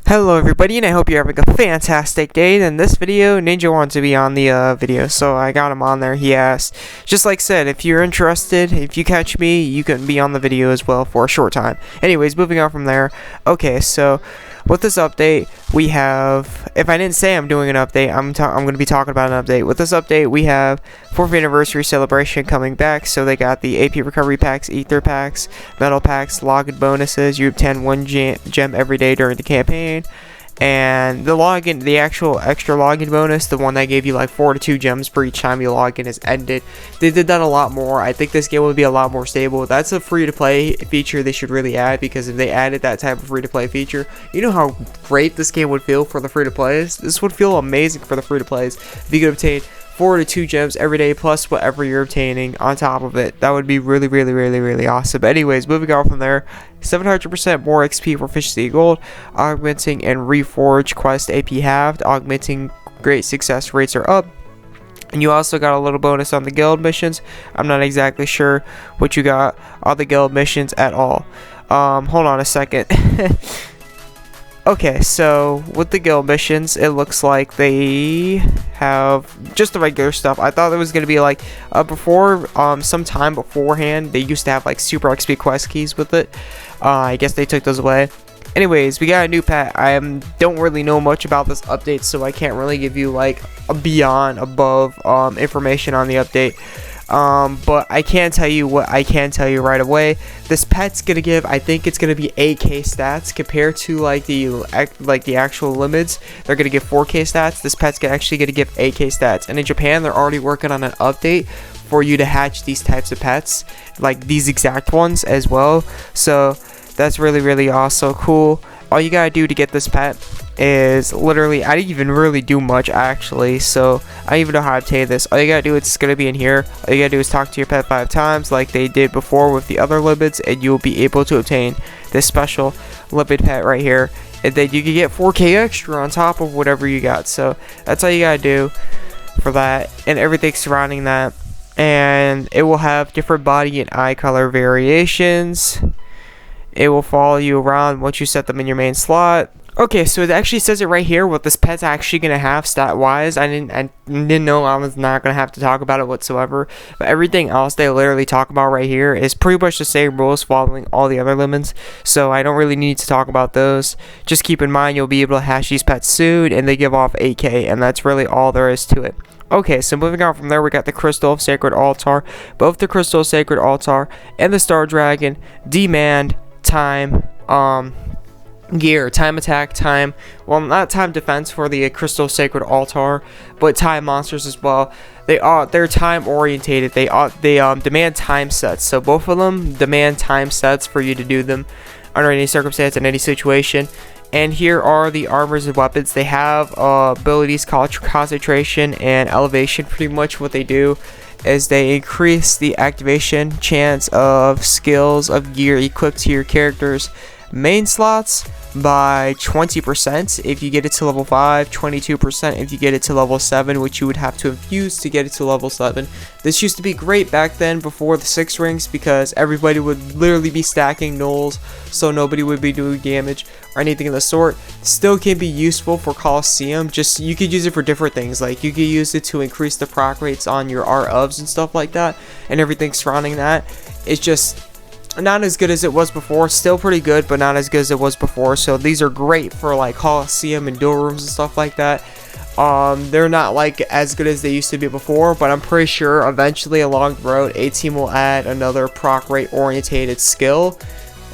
Hello everybody, and I hope you're having a fantastic day. In this video, Ninja wants to be on the video, so I got him on there. He asked, just like said, if you're interested, if you catch me, you can be on the video as well for a short time. Anyways, moving on from there. Okay, so with this update, we have, if I didn't say I'm doing an update, I'm going to be talking about an update. With this update, we have 4th anniversary celebration coming back, so they got the AP recovery packs, ether packs, metal packs, login bonuses. You obtain 1 gem every day during the campaign. And the actual extra login bonus, the one that gave you like 4 to 2 gems for each time you log in, is ended. They did that a lot more. I think this game would be a lot more stable. That's a free-to-play feature they should really add, because if they added that type of free-to-play feature, you know how great this game would feel for the free-to-plays? This would feel amazing for the free-to-plays if you could obtain 4 to 2 gems every day plus whatever you're obtaining on top of it. That would be really awesome. Anyways, moving on from there, 700% more XP for Efficiency Gold, augmenting and reforge quest AP halved, augmenting great success rates are up. And you also got a little bonus on the guild missions. I'm not exactly sure what you got on the guild missions at all. Hold on a second. Okay, so with the guild missions, it looks like they have just the regular stuff. I thought it was going to be like some time beforehand, they used to have like super XP quest keys with it. I guess they took those away. Anyways, we got a new pet. I don't really know much about this update, so I can't really give you like above information on the update. But I can tell you what I can tell you right away. This pet's gonna give, I think it's gonna be 8k stats compared to like the actual limits. They're gonna give 4k stats. This pet's actually gonna give 8k stats. And in Japan, they're already working on an update for you to hatch these types of pets, like these exact ones as well. So that's really also cool. All you gotta do to get this pet is literally, I didn't even really do much actually, so I don't even know how to obtain this. All you gotta do, it's gonna be in here. All you gotta do is talk to your pet 5 times like they did before with the other limits, and you'll be able to obtain this special limit pet right here, and then you can get 4k extra on top of whatever you got. So that's all you gotta do for that, and everything surrounding that. And it will have different body and eye color variations. It will follow you around once you set them in your main slot. Okay, so it actually says it right here what this pet's actually gonna have stat wise. I didn't know I was not gonna have to talk about it whatsoever, but everything else they literally talk about right here is pretty much the same rules following all the other limits, so I don't really need to talk about those. Just keep in mind you'll be able to hash these pets soon, and they give off 8k, and that's really all there is to it. Okay, so moving on from there, we got the Crystal of Sacred Altar. Both the Crystal of Sacred Altar and the Star Dragon demand time gear, time attack, time, well, not time defense for the Crystal Sacred Altar, but time monsters as well. They're time orientated. They demand time sets, so both of them demand time sets for you to do them under any circumstance in any situation. And here are the armors and weapons. They have abilities called concentration and elevation. Pretty much what they do is they increase the activation chance of skills of gear equipped to your character's main slots by 20% if you get it to level 5, 22% if you get it to level 7, which you would have to infuse to get it to level 7. This used to be great back then before the 6 rings, because everybody would literally be stacking nulls, so nobody would be doing damage or anything of the sort. Still can be useful for Coliseum, just you could use it for different things, like you could use it to increase the proc rates on your R-ofs and stuff like that, and everything surrounding that. It's just not as good as it was before. Still pretty good, but not as good as it was before. So these are great for like Coliseum and duel rooms and stuff like that. They're not like as good as they used to be before, but I'm pretty sure eventually along the road A-Team will add another proc rate orientated skill,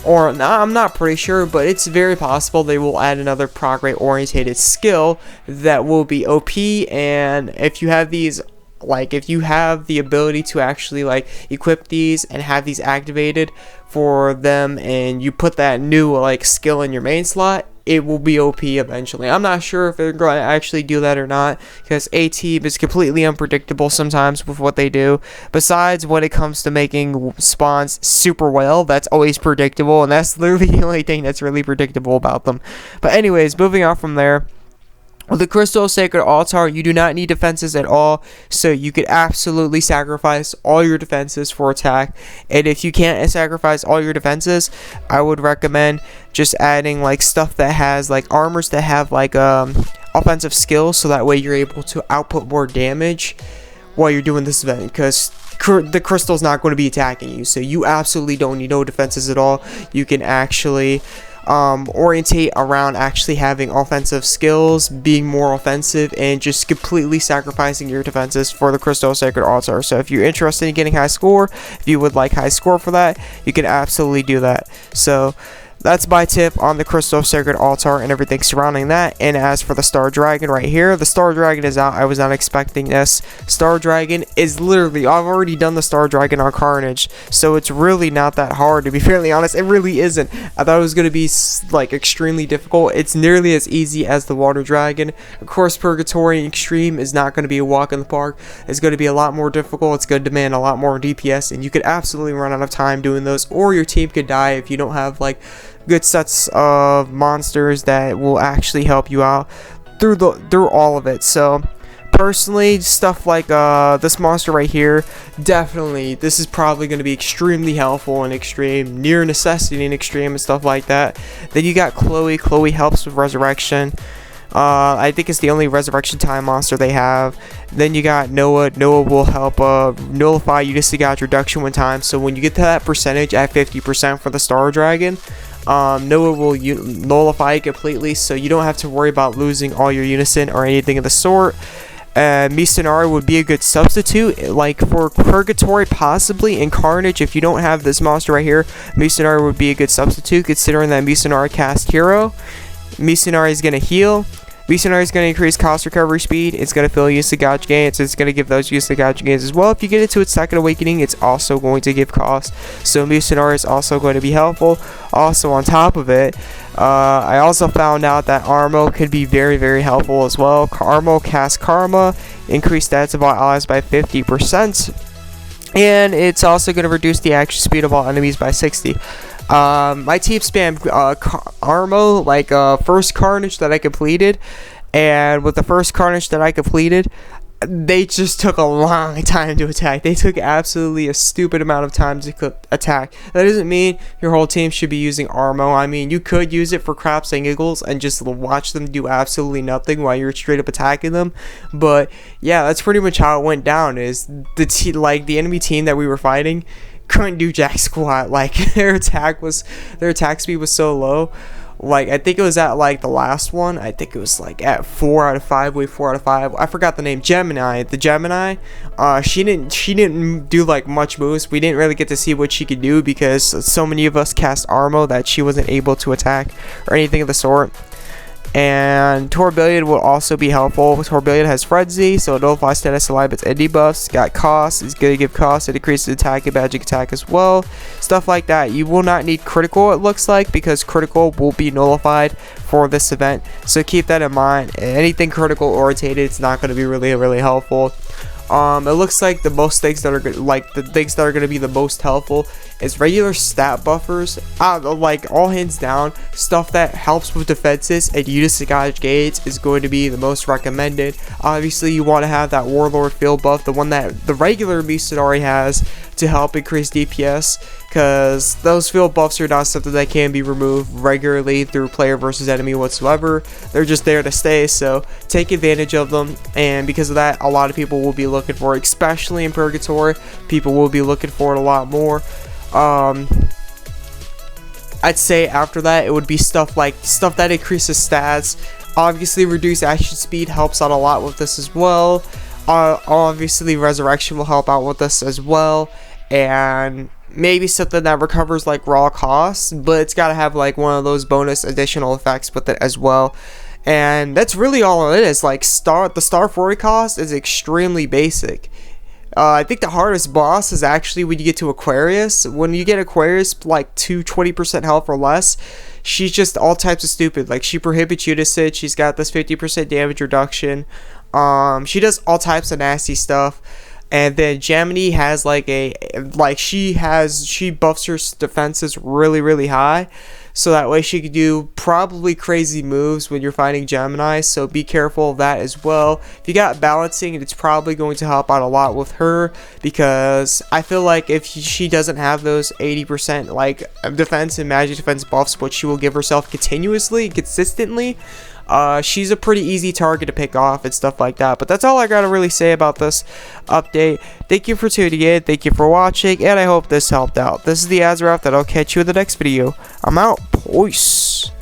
or I'm not pretty sure, but it's very possible they will add another proc rate orientated skill that will be OP. And if you have these, like if you have the ability to actually like equip these and have these activated for them, and you put that new like skill in your main slot, it will be OP eventually. I'm not sure if they're going to actually do that or not, because A-Team is completely unpredictable sometimes with what they do. Besides, when it comes to making spawns super well, that's always predictable, and that's literally the only thing that's really predictable about them. But anyways, moving on from there, With the Crystal Sacred Altar, you do not need defenses at all, so you could absolutely sacrifice all your defenses for attack. And if you can't sacrifice all your defenses, I would recommend just adding like stuff that has like armors that have like offensive skills, so that way you're able to output more damage while you're doing this event, because the crystal's not going to be attacking you, so you absolutely don't need no defenses at all. You can actually orientate around actually having offensive skills, being more offensive, and just completely sacrificing your defenses for the Crystal Sacred Altar. So if you're interested in getting high score, if you would like high score for that, you can absolutely do that. So that's my tip on the Crystal Sacred Altar and everything surrounding that. And as for the Star Dragon right here, the Star Dragon is out. I was not expecting this. Star Dragon is literally, I've already done the Star Dragon on Carnage, so it's really not that hard, to be fairly honest. It really isn't. I thought it was going to be like extremely difficult. It's nearly as easy as the Water Dragon. Of course, Purgatory and Extreme is not going to be a walk in the park. It's going to be a lot more difficult. It's going to demand a lot more DPS, and you could absolutely run out of time doing those, or your team could die if you don't have like good sets of monsters that will actually help you out through all of it. So personally, stuff like this monster right here, definitely this is probably going to be extremely helpful in extreme, near necessity in extreme, and stuff like that. Then you got Chloe. Chloe helps with resurrection. I think it's the only resurrection time monster they have. Then you got Noah. Noah will help nullify Unison Gouge reduction one time. So when you get to that percentage at 50% for the Star Dragon, Noah will nullify it completely, so you don't have to worry about losing all your Unison or anything of the sort. Misanari would be a good substitute, like for Purgatory possibly. In Carnage, if you don't have this monster right here, Misanari would be a good substitute, considering that Misanari cast hero. Misanari is going to heal. Misanari is going to increase cost recovery speed. It's going to fill Unison Gouge gains. It's going to give those Unison Gouge gains as well. If you get into its second awakening, it's also going to give cost. So Misanari is also going to be helpful. Also on top of it, I also found out that Armo could be very, very helpful as well. Armo casts Karma, increase stats of all allies by 50%. And it's also going to reduce the action speed of all enemies by 60. My team spammed Armo, like first Carnage that I completed, and with the first Carnage that I completed, they just took a long time to attack. They took absolutely a stupid amount of time to attack. That doesn't mean your whole team should be using Armo. I mean, you could use it for craps and giggles and just watch them do absolutely nothing while you're straight up attacking them. But yeah, that's pretty much how it went down. Is the enemy team that we were fighting couldn't do jack squat. Like their attack speed was so low. Like I think it was at like the last one, I think it was like at 4 out of 5, wait, 4 out of 5, I forgot the name. Gemini, the Gemini, she didn't do like much moves. We didn't really get to see what she could do because so many of us cast Armo that she wasn't able to attack or anything of the sort. And Tourbillon will also be helpful. Tourbillon has Frenzy, so it nullifies status alignments and debuffs. Got Cost, it's going to give Cost, it increases attack and magic attack as well. Stuff like that. You will not need Critical, it looks like, because Critical will be nullified for this event. So keep that in mind. Anything Critical orientated, it's not going to be really, really helpful. It looks like the most things that are going to be the most helpful is regular stat buffers. Like all hands down, stuff that helps with defenses and Unison Gouge gains is going to be the most recommended. Obviously, you want to have that Warlord field buff, the one that the regular Misanari has, to help increase DPS, because those field buffs are not something that can be removed regularly through player versus enemy whatsoever. They're just there to stay, so take advantage of them. And because of that, a lot of people will be looking for it, especially in Purgatory. People will be looking for it a lot more. I'd say after that, it would be stuff that increases stats. Obviously, reduced action speed helps out a lot with this as well. Obviously, resurrection will help out with this as well, and maybe something that recovers like raw costs, but it's got to have like one of those bonus additional effects with it as well. And that's really all it is. Like the Star 40 cost is extremely basic. I think the hardest boss is actually when you get to Aquarius. When you get Aquarius like to 20% health or less, she's just all types of stupid. Like she prohibits Unison. She's got this 50% damage reduction. She does all types of nasty stuff. And then Gemini has she buffs her defenses really, really high. so that way she could do probably crazy moves when you're fighting Gemini, so be careful of that as well. If you got balancing, it's probably going to help out a lot with her, because I feel like if she doesn't have those 80% like defense and magic defense buffs, which she will give herself continuously, consistently, she's a pretty easy target to pick off and stuff like that. But that's all I gotta really say about this update. Thank you for tuning in, thank you for watching, and I hope this helped out. This is the Azrath, and I'll catch you in the next video. I'm out. Peace.